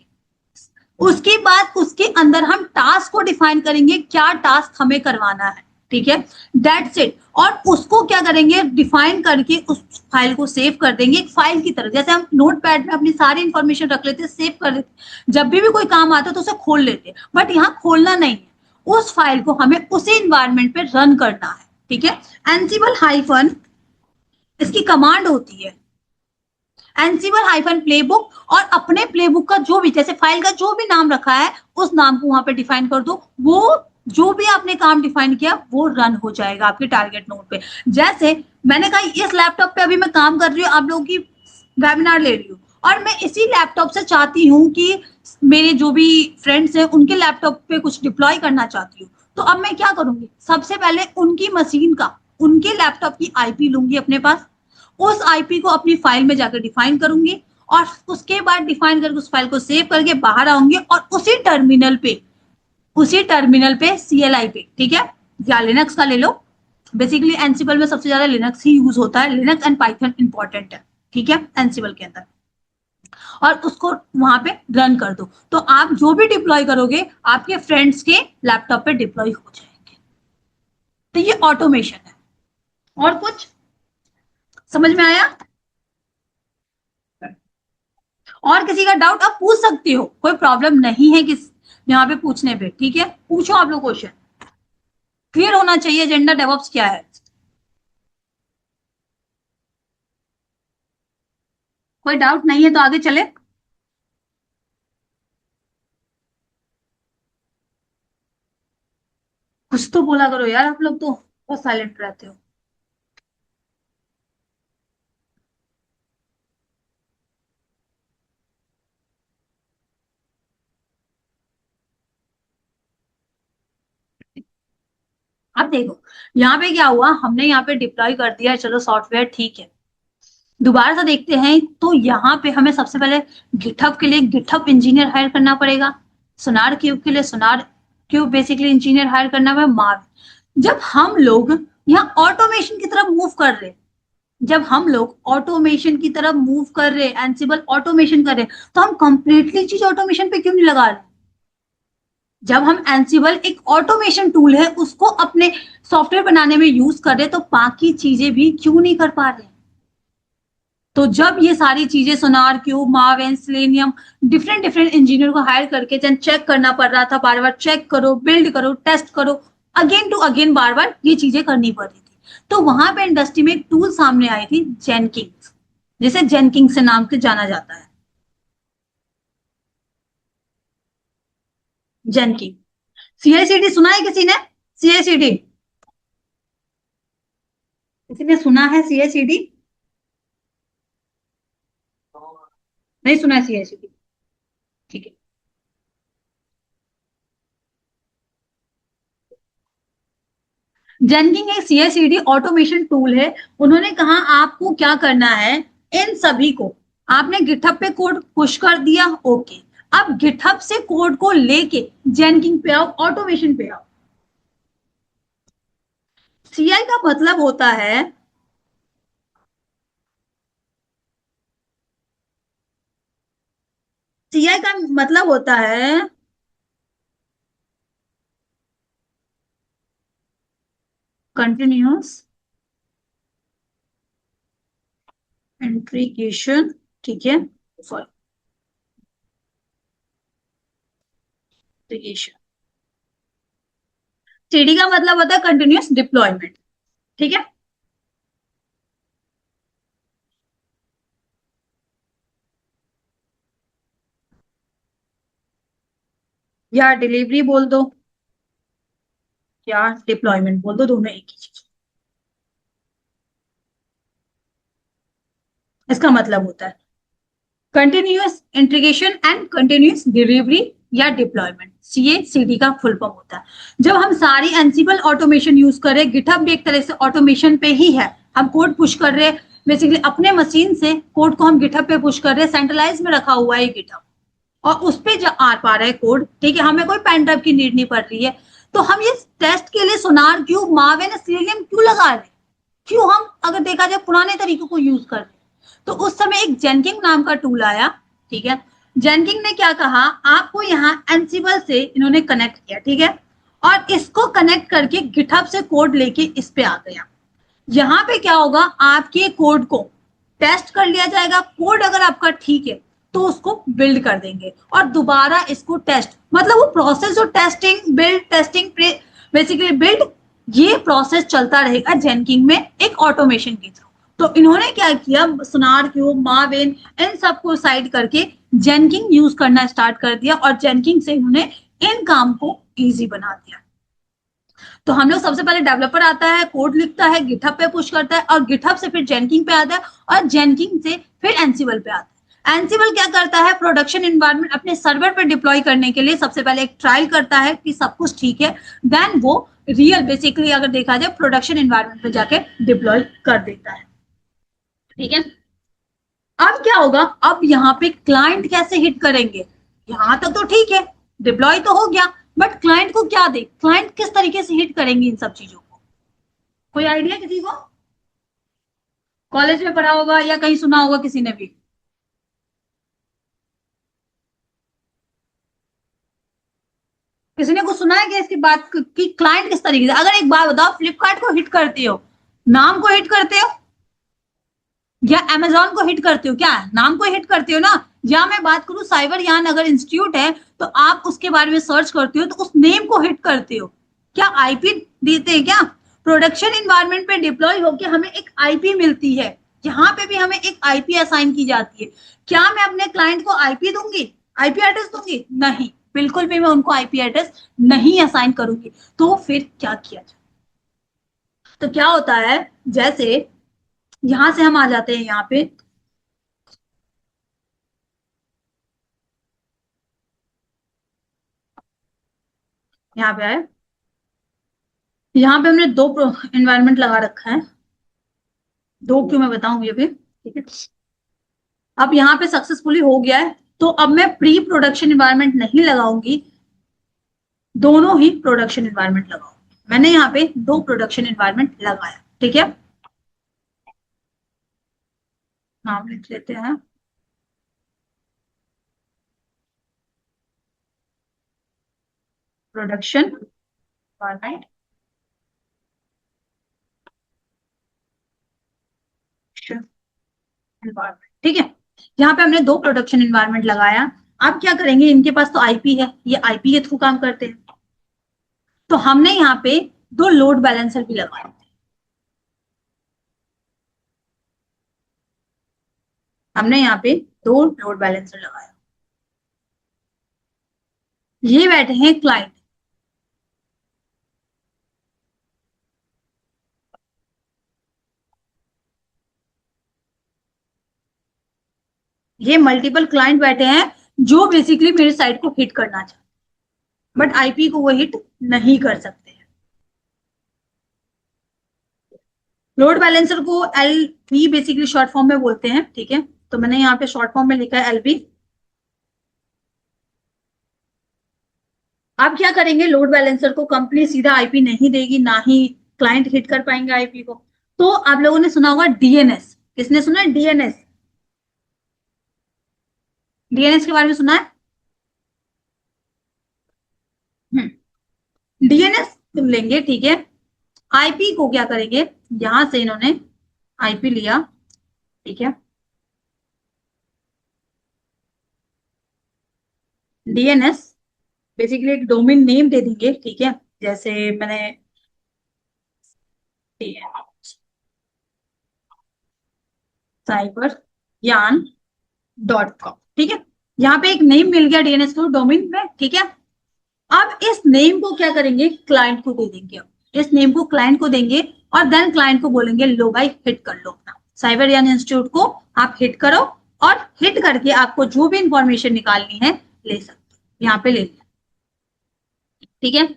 उसके बाद उसके अंदर हम टास्क को डिफाइन करेंगे, क्या टास्क हमें करवाना है, ठीक है, दैट्स इट। और उसको क्या करेंगे, डिफाइन करके उस फाइल को सेव कर देंगे एक फाइल की तरह, जैसे हम नोटपैड में अपनी सारी इंफॉर्मेशन रख लेते हैं, सेव कर लेते, जब भी कोई काम आता है तो उसे खोल लेते हैं, बट यहाँ खोलना नहीं है, उस फाइल को हमें उसी इन्वायरमेंट पे रन करना है, ठीक है। एनसिबल हाइफन इसकी कमांड होती है, एनसिबल हाइफन प्लेबुक, और अपने प्लेबुक का जो भी, जैसे फाइल का जो भी नाम रखा है उस नाम को वहां पे डिफाइन कर दो, वो जो भी आपने काम डिफाइन किया वो रन हो जाएगा आपके टारगेट नोड पे। जैसे मैंने कहा इस लैपटॉप पे अभी मैं काम कर रही हूँ, आप लोगों की वेबिनार ले रही हूँ, और मैं इसी लैपटॉप से चाहती हूँ कि मेरे जो भी फ्रेंड्स हैं उनके लैपटॉप पे कुछ डिप्लॉय करना चाहती हूँ, तो अब मैं क्या करूंगी, सबसे पहले उनकी मशीन का, उनके लैपटॉप की आईपी लूंगी अपने पास, उस आईपी को अपनी फाइल में जाकर डिफाइन करूंगी, और उसके बाद डिफाइन करके उस फाइल को सेव करके बाहर आऊंगी, और उसी टर्मिनल पे CLI पे, ठीक है, या लिनक्स का ले लो, बेसिकली एनसिबल में सबसे ज्यादा लिनक्स ही यूज होता है, लिनक्स एंड पाइथन इंपॉर्टेंट है, ठीक है, एनसिबल के अंदर, और उसको वहां पे रन कर दो, तो आप जो भी डिप्लॉय करोगे आपके फ्रेंड्स के लैपटॉप पे डिप्लॉय हो जाएंगे। तो ये ऑटोमेशन है। और कुछ समझ में आया? और किसी का डाउट आप पूछ सकती हो, कोई प्रॉब्लम नहीं है किस यहाँ पे पूछने पे, ठीक है, पूछो आप लोग क्वेश्चन, क्लियर होना चाहिए एजेंडा डेवऑप्स क्या है। कोई डाउट नहीं है तो आगे चले। कुछ तो बोला करो यार, आप लोग तो बहुत साइलेंट रहते हो। अब देखो यहाँ पे क्या हुआ, हमने यहाँ पे डिप्लॉय कर दिया, चलो सॉफ्टवेयर ठीक है, दोबारा से देखते हैं तो यहाँ पे हमें सबसे पहले गिटहब के लिए गिटहब इंजीनियर हायर करना पड़ेगा, सोनार क्यूब के लिए सोनार क्यूब बेसिकली इंजीनियर हायर करना है, मार्व। जब हम लोग यहाँ ऑटोमेशन की तरफ मूव कर रहे, जब हम लोग ऑटोमेशन की तरफ मूव कर रहे, एंसिबल ऑटोमेशन कर रहे, तो हम कंप्लीटली चीज ऑटोमेशन पे क्यों नहीं लगा रहे? जब हम एंसिबल एक ऑटोमेशन टूल है उसको अपने सॉफ्टवेयर बनाने में यूज कर रहे, तो बाकी चीजें भी क्यों नहीं कर पा रहे? तो जब ये सारी चीजें सोनार cube, मार्व, selenium, different different engineer को हायर करके जन चेक करना पड़ रहा था, बार बार चेक करो, बिल्ड करो, टेस्ट करो, अगेन टू अगेन बार बार ये चीजें करनी पड़ रही थी, तो वहां पे इंडस्ट्री में एक टूल सामने आई थी जेनकिंग्स, जिसे जेनकिंग से नाम से जाना जाता है, जेनकिंग। CI/CD सुना है किसी ने? CI/CD किसी ने सुना है? CI/CD नहीं सुना है? CI/CD ठीक है। जेनकिंग एक CI/CD ऑटोमेशन टूल है। उन्होंने कहा आपको क्या करना है, इन सभी को आपने गिटहब पे कोड पुश कर दिया, ओके, अब गिटहब से कोड को लेके जेनकिंग पे आओ, ऑटोमेशन पे आओ। CI का मतलब होता है, CI का मतलब होता है कंटिन्यूअस इंटीग्रेशन, ठीक है, सॉरी इंटीग्रेशन। CD का मतलब होता है कंटिन्यूअस डिप्लॉयमेंट, ठीक है। या डिलीवरी बोल दो या डिप्लॉयमेंट बोल दो, दोनों एक ही चीज, इसका मतलब होता है continuous integration and continuous delivery या डिप्लॉयमेंट, CA/CD का फुल फॉर्म होता है। जब हम सारी एंसिबल ऑटोमेशन यूज कर रहे, गिटहब भी एक तरह से ऑटोमेशन पे ही है, हम कोड पुश कर रहे, बेसिकली अपने मशीन से कोड को हम गिटहब पे पुश कर रहे, सेंट्रलाइज में रखा हुआ है गिटहब, और उस पे आ पा रहा है कोड, ठीक है, हमें कोई पेन ड्राइव की नीड नहीं पड़ रही है, तो हम ये टेस्ट के लिए सोनार क्यूब, मार्व एंड सेलेनियम क्यों लगा रहे, क्यों हम अगर देखा जाए पुराने तरीकों को यूज कर रहे? तो उस समय एक जेनकिंग नाम का टूल आया, ठीक है, जेनकिंग ने क्या कहा, आपको यहाँ एंसिबल से इन्होंने कनेक्ट किया, ठीक है, और इसको कनेक्ट करके गिटहब से कोड लेके इस पे आ गया। यहाँ पे क्या होगा, आपके कोड को टेस्ट कर लिया जाएगा, कोड अगर आपका ठीक है तो उसको बिल्ड कर देंगे और दोबारा इसको टेस्ट, मतलब वो प्रोसेस जो testing build testing basically build, ये प्रोसेस चलता रहेगा जेनकिंग में एक ऑटोमेशन के थ्रू। तो इन्होंने क्या किया, सोनार क्यूब, मावेन, इन सबको साइड करके जेनकिंग यूज करना स्टार्ट कर दिया और जेनकिंग से इन्होंने इन काम को इजी बना दिया। तो हम लोग सबसे पहले डेवलपर आता है, कोड लिखता है, गिटहब पे पुश करता है और गिटहब से फिर जेनकिंग पे आता है और जेनकिंग से फिर एनसिबल पे आता है। एनसिबल क्या करता है, प्रोडक्शन इन्वायरमेंट अपने सर्वर पर डिप्लॉय करने के लिए सबसे पहले एक ट्रायल करता है कि सब कुछ ठीक है, देन वो रियल बेसिकली अगर देखा जाए प्रोडक्शन इन्वायरमेंट पे जाके डिप्लॉय कर देता है। ठीक है, अब क्या होगा, अब यहाँ पे क्लाइंट कैसे हिट करेंगे, यहां तक तो ठीक है, डिप्लॉय तो हो गया, बट क्लाइंट को क्या दे, क्लाइंट किस तरीके से हिट करेंगे इन सब चीजों को, कोई आइडिया किसी को? कॉलेज में पढ़ा होगा या कहीं सुना होगा किसी ने भी? किसी ने कुछ सुना है कि इसकी बात कि क्लाइंट किस तरीके से, अगर एक बात बताओ, फ्लिपकार्ट को हिट करते हो, नाम को हिट करते हो, या अमेजोन को हिट करते हो, क्या नाम को हिट करते हो ना? या मैं बात करूं साइबर यान अगर इंस्टीट्यूट है तो आप उसके बारे में सर्च करते हो तो उस नेम को हिट करते हो, क्या आईपी देते हैं क्या? प्रोडक्शन इन्वायरमेंट पे डिप्लॉय होकर हमें एक आईपी मिलती है, यहाँ पे भी हमें एक आईपी असाइन की जाती है। क्या मैं अपने क्लाइंट को आईपी दूंगी, आईपी एड्रेस दूंगी? नहीं, बिल्कुल भी मैं उनको आईपी एड्रेस नहीं असाइन करूंगी। तो फिर क्या किया जाए, तो क्या होता है, जैसे यहां से हम आ जाते हैं यहाँ पे, यहाँ पे आए, यहाँ पे हमने दो एनवायरमेंट लगा रखा है, दो क्यों मैं बताऊंगी अभी, ठीक है। अब यहाँ पे सक्सेसफुली हो गया है, तो अब मैं प्री प्रोडक्शन इन्वायरमेंट नहीं लगाऊंगी, दोनों ही प्रोडक्शन इन्वायरमेंट लगाऊंगी। मैंने यहाँ पे दो प्रोडक्शन इन्वायरमेंट लगाया, ठीक है। नाम लिख लेते हैं, प्रोडक्शन इन्वायरमेंट, ठीक है। यहाँ पे हमने दो प्रोडक्शन इन्वायरमेंट लगाया। आप क्या करेंगे, इनके पास तो आईपी है, ये आईपी के थ्रू काम करते हैं, तो हमने यहाँ पे दो लोड बैलेंसर भी लगाए। हमने यहाँ पे दो लोड बैलेंसर लगाया, ये बैठे हैं क्लाइंट, ये मल्टीपल क्लाइंट बैठे हैं जो बेसिकली मेरे साइट को हिट करना चाहते, बट आईपी को वो हिट नहीं कर सकते हैं। लोड बैलेंसर को एलबी बेसिकली शॉर्ट फॉर्म में बोलते हैं, ठीक है। तो मैंने यहाँ पे शॉर्ट फॉर्म में लिखा है एलबी। आप क्या करेंगे, लोड बैलेंसर को कंपनी सीधा आईपी नहीं देगी, ना ही क्लाइंट हिट कर पाएंगे आईपी को। तो आप लोगों ने सुना होगा डीएनएस, किसने सुना है डीएनएस? डीएनएस के बारे में सुना है? डीएनएस लेंगे, ठीक है। आईपी को क्या करेंगे, यहां से इन्होंने आईपी लिया, ठीक है। डीएनएस बेसिकली एक डोमेन नेम दे देंगे, ठीक है। जैसे मैंने साइबर यान .com, ठीक है। यहाँ पे एक नेम मिल गया डीएनएस को डोमेन में, ठीक है। अब इस नेम को क्या करेंगे, क्लाइंट को दे देंगे, इस नेम को क्लाइंट को देंगे और देन क्लाइंट को बोलेंगे लो भाई हिट कर लो अपना साइबर यान इंस्टीट्यूट को, आप हिट करो और हिट करके आपको जो भी इंफॉर्मेशन निकालनी है ले सकते हो, यहाँ पे ले लिया, ठीक है।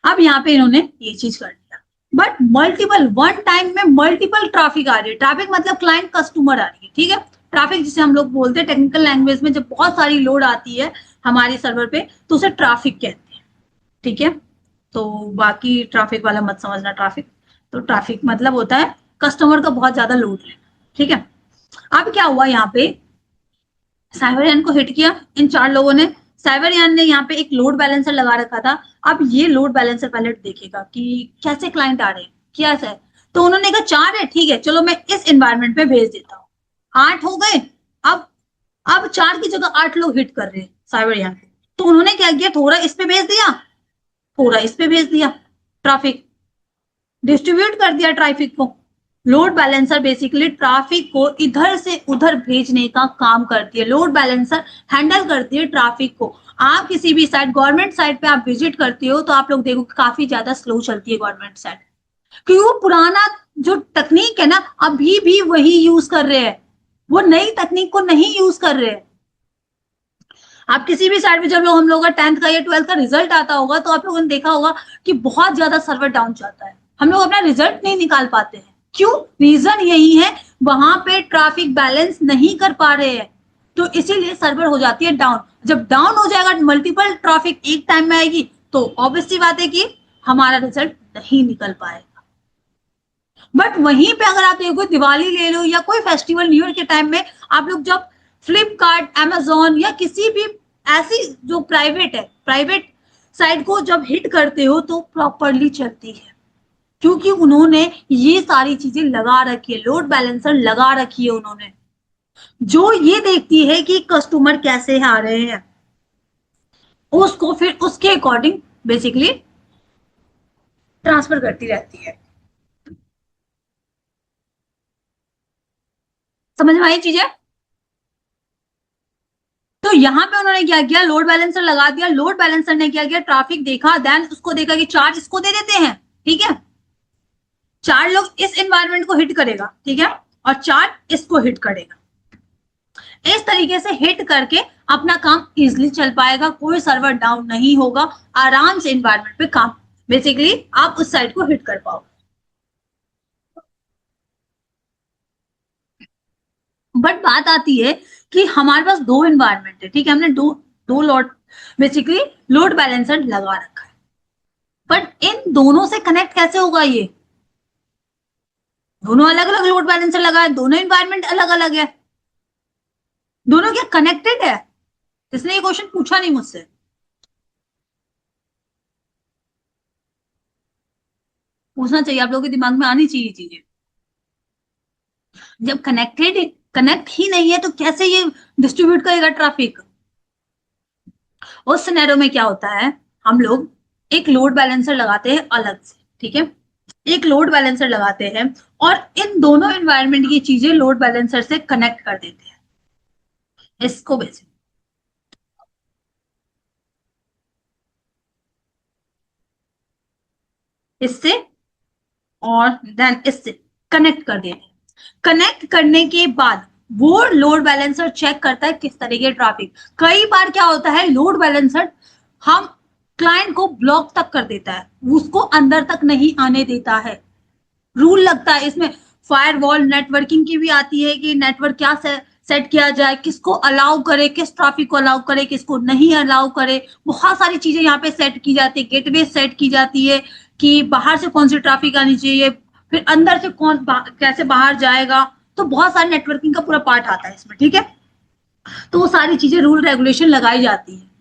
अब यहाँ पे इन्होंने ये चीज कर दिया, बट मल्टीपल वन टाइम में मल्टीपल ट्रैफिक आ रही है, ट्रैफिक मतलब क्लाइंट कस्टमर आ रही है, ठीक है। ट्रैफिक जिसे हम लोग बोलते हैं टेक्निकल लैंग्वेज में, जब बहुत सारी लोड आती है हमारे सर्वर पे तो उसे ट्रैफिक कहते हैं, ठीक है। तो बाकी ट्रैफिक वाला मत समझना, ट्रैफिक तो ट्रैफिक मतलब होता है कस्टमर का बहुत ज्यादा लोड लेना, ठीक है। अब क्या हुआ, यहाँ पे साइबरयान को हिट किया इन चार लोगों ने, साइबरयान ने यहाँ पे एक लोड बैलेंसर लगा रखा था। अब ये लोड बैलेंसर पहले देखेगा कि कैसे क्लाइंट आ रहे हैं, क्या है। तो उन्होंने कहा चार है, ठीक है, चलो मैं इस एनवायरमेंट पे भेज देता हूँ। 8 हो गए, अब अब 4 की जगह 8 लोग हिट कर रहे हैं साइबरयान को, तो उन्होंने क्या किया, थोड़ा इस पे भेज दिया, थोड़ा इस पे भेज दिया, ट्रैफिक डिस्ट्रीब्यूट कर दिया ट्रैफिक को, लोड बैलेंसर बेसिकली ट्रैफिक को इधर से उधर भेजने का काम करती है। लोड बैलेंसर हैंडल करती है ट्रैफिक को। आप किसी भी साइट, गवर्नमेंट साइट पे आप विजिट करते हो तो आप लोग देखो काफी ज्यादा स्लो चलती है गवर्नमेंट साइट, क्योंकि वो पुराना जो टेक्निक है ना अभी भी वही यूज कर रहे हैं, वो नई तकनीक को नहीं यूज कर रहे हैं। आप किसी भी साइड में जब लोग हम लोग का 10th का या 12th का रिजल्ट आता होगा तो आप लोगों ने देखा होगा कि बहुत ज्यादा सर्वर डाउन जाता है, हम लोग अपना रिजल्ट नहीं निकाल पाते हैं। क्यों? रीजन यही है, वहां पे ट्रैफिक बैलेंस नहीं कर पा रहे हैं, तो इसीलिए सर्वर हो जाती है डाउन। जब डाउन हो जाएगा, मल्टीपल ट्रैफिक एक टाइम में आएगी, तो ऑब्वियस सी बात है कि हमारा रिजल्ट नहीं निकल पाएगा। बट वहीं पे अगर आप देखो, दिवाली ले लो या कोई फेस्टिवल न्यू ईयर के टाइम में आप लोग जब फ्लिपकार्ट, अमेजोन या किसी भी ऐसी जो प्राइवेट साइट को जब हिट करते हो तो प्रॉपरली चलती है, क्योंकि उन्होंने ये सारी चीजें लगा रखी है, लोड बैलेंसर लगा रखी है उन्होंने, जो ये देखती है कि कस्टमर कैसे आ रहे हैं, उसको फिर उसके अकॉर्डिंग बेसिकली ट्रांसफर करती रहती है। समझ में आई चीजें? तो यहाँ पे उन्होंने क्या किया, लोड बैलेंसर लगा दिया। लोड बैलेंसर ने क्या किया, ट्रैफिक देखा, देन उसको देखा कि चार्ज इसको दे देते हैं, ठीक है, चार लोग इस एनवायरनमेंट को हिट करेगा, ठीक है, और चार इसको हिट करेगा। इस तरीके से हिट करके अपना काम इजिली चल पाएगा, कोई सर्वर डाउन नहीं होगा, आराम से एनवायरनमेंट पे काम बेसिकली आप उस साइड को हिट कर पाओगे। बट बात आती है कि हमारे पास दो एनवायरनमेंट है, ठीक है, हमने दो दो लोड बेसिकली लोड बैलेंसर लगा रखा है, बट इन दोनों से कनेक्ट कैसे होगा? ये दोनों अलग अलग लोड बैलेंसर लगा है, दोनों एनवायरनमेंट अलग अलग है, दोनों क्या कनेक्टेड है? इसने ये क्वेश्चन पूछा नहीं मुझसे। पूछना चाहिए, आप लोगों के दिमाग में आनी चाहिए चीजें। जब कनेक्ट ही नहीं है तो कैसे ये डिस्ट्रीब्यूट करेगा ट्रैफिक? उस सिनेरियो में क्या होता है, हम लोग एक लोड बैलेंसर लगाते हैं अलग से, ठीक है, एक लोड बैलेंसर लगाते हैं और इन दोनों एनवायरनमेंट की चीजें लोड बैलेंसर से कनेक्ट कर देते हैं, इसको बेसिक इससे और देन इससे कनेक्ट कर देते हैं। कनेक्ट करने के बाद वो लोड बैलेंसर चेक करता है किस तरह के ट्रैफिक। कई बार क्या होता है, लोड बैलेंसर हम क्लाइंट को ब्लॉक तक कर देता है, उसको अंदर तक नहीं आने देता है, रूल लगता है इसमें। फायरवॉल नेटवर्किंग की भी आती है कि नेटवर्क क्या सेट किया जाए, किसको अलाउ करे, किस ट्रैफिक को अलाउ करे, किसको नहीं अलाउ करे, बहुत सारी चीजें यहाँ पे सेट की जाती है। गेटवे सेट की जाती है कि बाहर से कौन सी ट्रैफिक आनी चाहिए, फिर अंदर से कौन कैसे बाहर जाएगा, तो बहुत सारी नेटवर्किंग का पूरा पार्ट आता है इसमें, ठीक है, तो वो सारी चीजें रूल रेगुलेशन लगाई जाती है।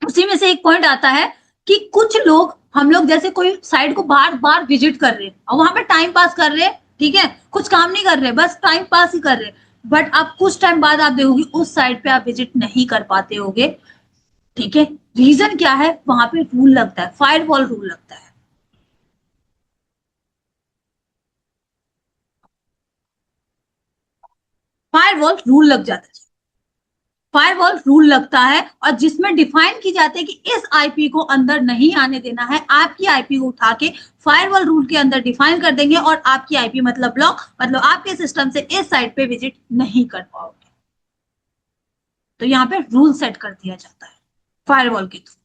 उसी में से एक पॉइंट आता है कि कुछ लोग, हम लोग जैसे कोई साइट को बार बार विजिट कर रहे हैं और वहां पे टाइम पास कर रहे हैं, ठीक है, कुछ काम नहीं कर रहे, बस टाइम पास ही कर रहे, बट आप कुछ टाइम बाद आप देखोगे उस साइट पे आप विजिट नहीं कर पाते होगे, ठीक है, रीजन क्या है? वहां पे रूल लगता है, फायरवॉल रूल लगता है। फायरवॉल रूल लग जाता है, फायरवॉल रूल लगता है और जिसमें डिफाइन की जाती है कि इस आईपी को अंदर नहीं आने देना है, आपकी आईपी को उठा के फायरवॉल रूल के अंदर डिफाइन कर देंगे और आपकी आईपी मतलब ब्लॉक, मतलब आपके सिस्टम से इस साइट पे विजिट नहीं कर पाओगे। तो यहाँ पे रूल सेट कर दिया जाता है फायरवॉल के थ्रू,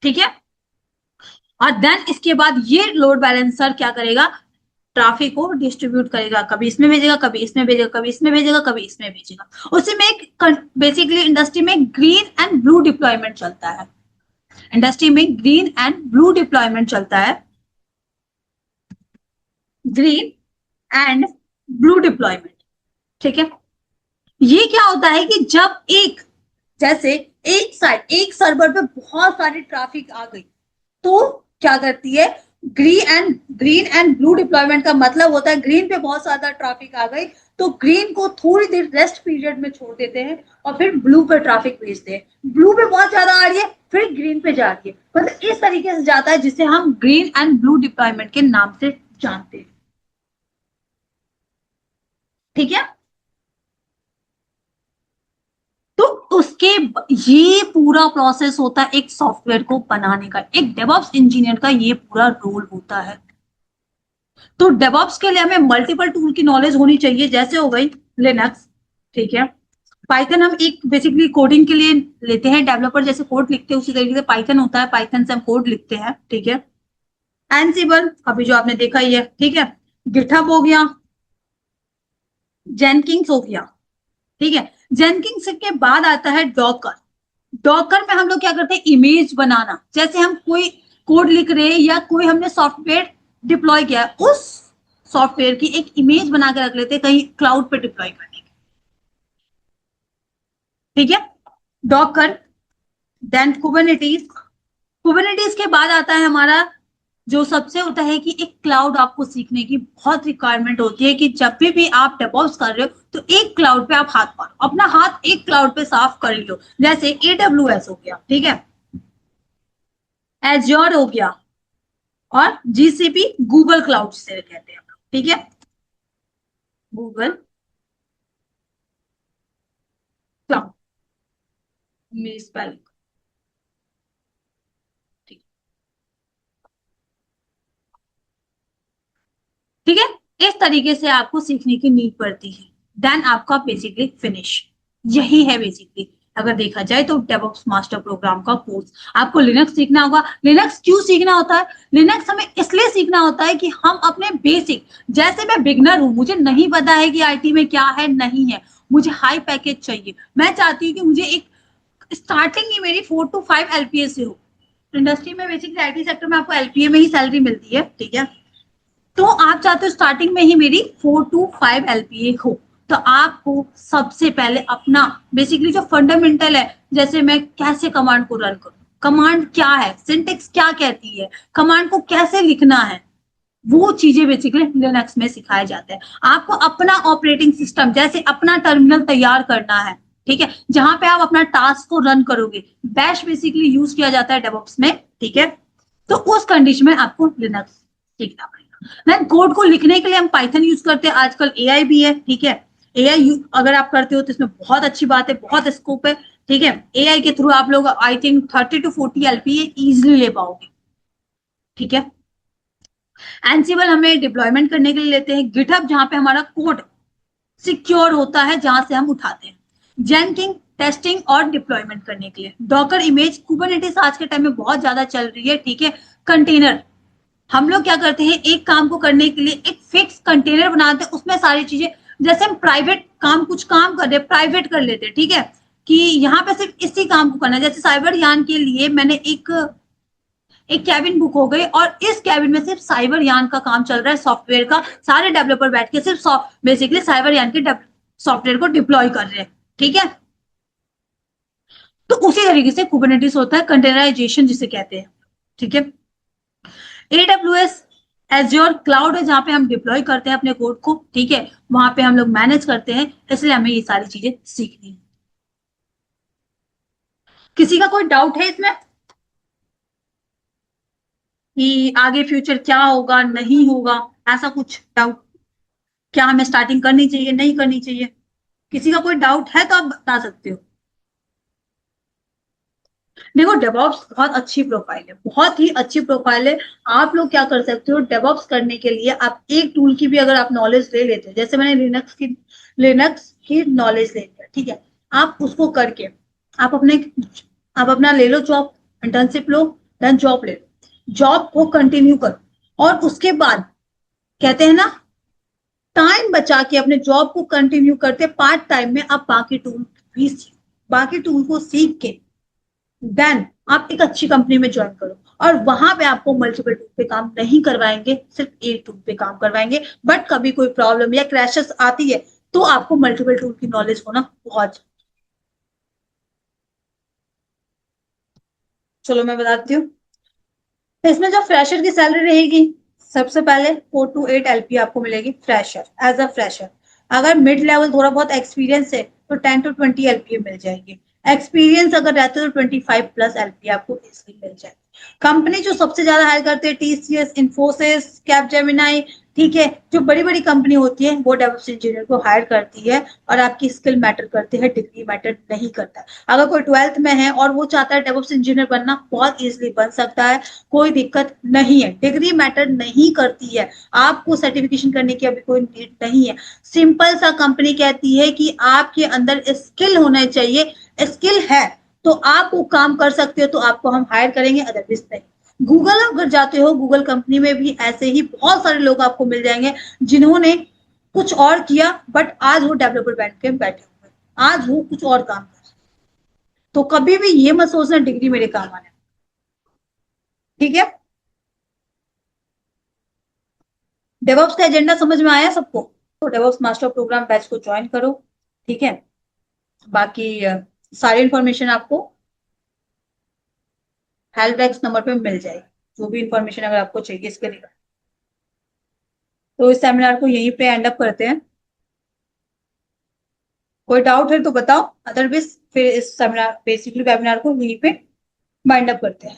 ठीक है। और देन इसके बाद ये लोड बैलेंसर क्या करेगा, ट्रैफिक को डिस्ट्रीब्यूट करेगा, कभी इसमें भेजेगा, कभी इसमें भेजेगा, कभी इसमें भेजेगा, कभी इसमें भेजेगा। उसी में एक बेसिकली इंडस्ट्री में ग्रीन एंड ब्लू डिप्लॉयमेंट चलता है, इंडस्ट्री में ग्रीन एंड ब्लू डिप्लॉयमेंट चलता है, ग्रीन एंड ब्लू डिप्लॉयमेंट, ठीक है। ये क्या होता है कि जब एक जैसे एक साइड एक सर्वर पे बहुत सारी ट्रैफिक आ गई तो क्या करती है, ग्रीन एंड ब्लू डिप्लॉयमेंट का मतलब होता है ग्रीन पे बहुत ज्यादा ट्रैफिक आ गई तो ग्रीन को थोड़ी देर रेस्ट पीरियड में छोड़ देते हैं और फिर ब्लू पे ट्रैफिक भेजते हैं। ब्लू पे बहुत ज्यादा आ रही है फिर ग्रीन पे जा रही है, मतलब इस तरीके से जाता है जिसे हम ग्रीन एंड ब्लू डिप्लॉयमेंट के नाम से जानते हैं। ठीक है, तो उसके ये पूरा प्रोसेस होता है एक सॉफ्टवेयर को बनाने का, एक डेवऑप्स इंजीनियर का ये पूरा रोल होता है। तो डेवऑप्स के लिए हमें मल्टीपल टूल की नॉलेज होनी चाहिए, जैसे हो गई लिनक्स, ठीक है। पाइथन हम एक बेसिकली कोडिंग के लिए लेते हैं, डेवलपर जैसे कोड लिखते हैं उसी तरीके से पाइथन होता है, पाइथन से हम कोड लिखते हैं, ठीक है। एनसिबल अभी जो आपने देखा ही है, ठीक है। गिटहब हो गया, जेनकिंग्स हो गया, ठीक है। जेनकिंग्स के बाद आता है डॉकर। डॉकर में हम लोग क्या करते हैं, इमेज बनाना, जैसे हम कोई कोड लिख रहे हैं या कोई हमने सॉफ्टवेयर डिप्लॉय किया है, उस सॉफ्टवेयर की एक इमेज बना के रख लेते हैं कहीं क्लाउड पे डिप्लॉय करने के, ठीक है। Docker, then Kubernetes. कुबरनेटिस के बाद आता है हमारा जो सबसे होता है कि एक क्लाउड आपको सीखने की बहुत रिक्वायरमेंट होती है कि जब भी आप डेवऑप्स कर रहे हो तो एक क्लाउड पे आप हाथ मारो, अपना हाथ एक क्लाउड पे साफ कर लो, जैसे AWS हो गया, ठीक है, एज्योर हो गया, और GCP गूगल क्लाउड से कहते हैं, ठीक है, गूगल क्लाउड में स्पेलिंग, ठीक ठीक है। इस तरीके से आपको सीखने की नीड पड़ती है, देन आपका बेसिकली फिनिश यही है बेसिकली। अगर देखा जाए तो डेवऑप्स मास्टर प्रोग्राम का कोर्स आपको लिनक्स सीखना होगा। लिनक्स क्यों सीखना होता है, लिनक्स हमें इसलिए सीखना होता है कि हम अपने बेसिक, जैसे मैं बिगनर हूं, मुझे नहीं पता है कि आईटी में क्या है नहीं है, मुझे हाई पैकेज चाहिए, मैं चाहती हूँ कि मुझे एक स्टार्टिंग ही मेरी 4 to 5 LPA से हो। इंडस्ट्री में बेसिकली आईटी सेक्टर में आपको LPA में ही सैलरी मिलती है, ठीक है। तो आप चाहते हो स्टार्टिंग में ही मेरी 4 to 5 LPA हो, तो आपको सबसे पहले अपना बेसिकली जो फंडामेंटल है, जैसे मैं कैसे कमांड को रन करूं, कमांड क्या है, सिंटेक्स क्या कहती है, कमांड को कैसे लिखना है, वो चीजें बेसिकली लिनक्स में सिखाए जाते हैं। आपको अपना ऑपरेटिंग सिस्टम, जैसे अपना टर्मिनल तैयार करना है, ठीक है, जहां पे आप अपना टास्क को रन करोगे, बैश बेसिकली यूज किया जाता है डेवऑप्स में, ठीक है। तो उस कंडीशन में आपको लिनक्स सीखना पड़ेगा। देन कोड को लिखने के लिए हम पाइथन यूज करते हैं, आजकल AI भी है, ठीक है। AI अगर आप करते हो तो इसमें बहुत अच्छी बात है, बहुत स्कोप है, ठीक है। AI के थ्रू आप लोग I think 30 to 40 LPA easily ले पाओगे, ठीक है। एनसिबल हमें डिप्लॉयमेंट करने के लिए लेते हैं, गिटहब जहां पे हमारा कोड सिक्योर होता है, जहां से हम उठाते हैं, जेनकिंग टेस्टिंग और डिप्लॉयमेंट करने के लिए, डॉकर इमेज, कुबरनेटिस आज के टाइम में बहुत ज्यादा चल रही है, ठीक है। कंटेनर, हम लोग क्या करते हैं, एक काम को करने के लिए एक फिक्स कंटेनर बनाते हैं, उसमें सारी चीजें, जैसे हम प्राइवेट काम कुछ काम कर रहे हैं प्राइवेट कर लेते हैं, ठीक है, कि यहाँ पे सिर्फ इसी काम को करना है। जैसे साइबर यान के लिए मैंने एक एक कैबिन बुक हो गई और इस कैबिन में सिर्फ साइबर यान का काम चल रहा है, सॉफ्टवेयर का, सारे डेवलपर बैठ के सिर्फ बेसिकली साइबर यान के सॉफ्टवेयर को डिप्लॉय कर रहे हैं, ठीक है। तो उसी तरीके से कुबरनेटिस होता है, कंटेनराइजेशन जिसे कहते हैं, ठीक है। AWS एज्योर क्लाउड है जहां पे हम डिप्लॉय करते हैं अपने कोड को, ठीक है, वहां पे हम लोग मैनेज करते हैं, इसलिए हमें ये सारी चीजें सीखनी है। किसी का कोई डाउट है इसमें कि आगे फ्यूचर क्या होगा नहीं होगा, ऐसा कुछ डाउट, क्या हमें स्टार्टिंग करनी चाहिए नहीं करनी चाहिए, किसी का कोई डाउट है तो आप बता सकते हो। देखो डेवऑप्स बहुत अच्छी प्रोफाइल है, बहुत ही अच्छी प्रोफाइल है। आप लोग क्या कर सकते हो, डेवऑप्स करने के लिए आप एक टूल की भी अगर आप नॉलेज ले लेते हो, जैसे मैंने लिनक्स की नॉलेज ले लिया, ठीक है, आप उसको करके आप अपने आप अपना ले लो जॉब, इंटर्नशिप लो, देन जॉब ले लो, जॉब को कंटिन्यू करो, और उसके बाद कहते हैं ना, टाइम बचा के अपने जॉब को कंटिन्यू करते पार्ट टाइम में आप बाकी टूल भी बाकी टूल को सीख के देन आप एक अच्छी कंपनी में ज्वाइन करो, और वहां पे आपको मल्टीपल टूल पे काम नहीं करवाएंगे, सिर्फ एक टूल पे काम करवाएंगे। बट कभी कोई प्रॉब्लम या क्रैशेस आती है तो आपको मल्टीपल टूल की नॉलेज होना बहुत, चलो मैं बताती हूँ। इसमें जो फ्रेशर की सैलरी रहेगी, सबसे पहले 4 to 8 LP आपको मिलेगी फ्रेशर, एज अ फ्रेशर। अगर मिड लेवल थोड़ा बहुत एक्सपीरियंस है तो 10 to 20 LP मिल जाएगी। एक्सपीरियंस अगर रहता है तो 25 प्लस LP आपको इजिली मिल जाएगी। कंपनी जो सबसे ज्यादा हायर करते हैं TCS, इन्फोसिस, कैपजेमिनाई, ठीक है, जो बड़ी बड़ी कंपनी होती है वो डेवलप्स इंजीनियर को हायर करती है, और आपकी स्किल मैटर करती है, डिग्री मैटर नहीं करता। अगर कोई 12th में है और वो चाहता है डेवलप्स इंजीनियर बनना, बहुत इजीली बन सकता है, कोई दिक्कत नहीं है, डिग्री मैटर नहीं करती है, आपको सर्टिफिकेशन करने की अभी कोई नीड नहीं है। सिंपल सा कंपनी कहती है कि आपके अंदर स्किल होना चाहिए, स्किल है तो आप वो काम कर सकते हो तो आपको हम हायर करेंगे, अदरवाइज नहीं। गूगल अगर जाते हो, गूगल कंपनी में भी ऐसे ही बहुत सारे लोग आपको मिल जाएंगे जिन्होंने कुछ और किया, बट आज वो डेवलपर बैठ के बैठे हुए, आज वो कुछ और काम कर। तो कभी भी ये मत सोचना डिग्री मेरे काम आने, ठीक है। डेवॉप्स का एजेंडा समझ में आया सबको? तो डेवॉप्स मास्टर प्रोग्राम बैच को ज्वाइन करो, ठीक है। बाकी सारी इंफॉर्मेशन आपको हेल्प डेस्क नंबर पे मिल जाएगी, जो भी इंफॉर्मेशन अगर आपको चाहिए इसके लिए। तो इस सेमिनार को यहीं पे एंड अप करते हैं। कोई डाउट है तो बताओ, अदरवाइज फिर इस सेमिनार बेसिकली वेबिनार को यहीं पे वाइंड अप करते हैं।